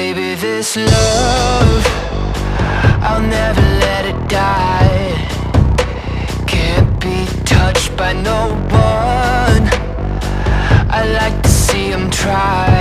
Baby, this love, I'll never let it die. Can't be touched by no one. I like to see 'em try.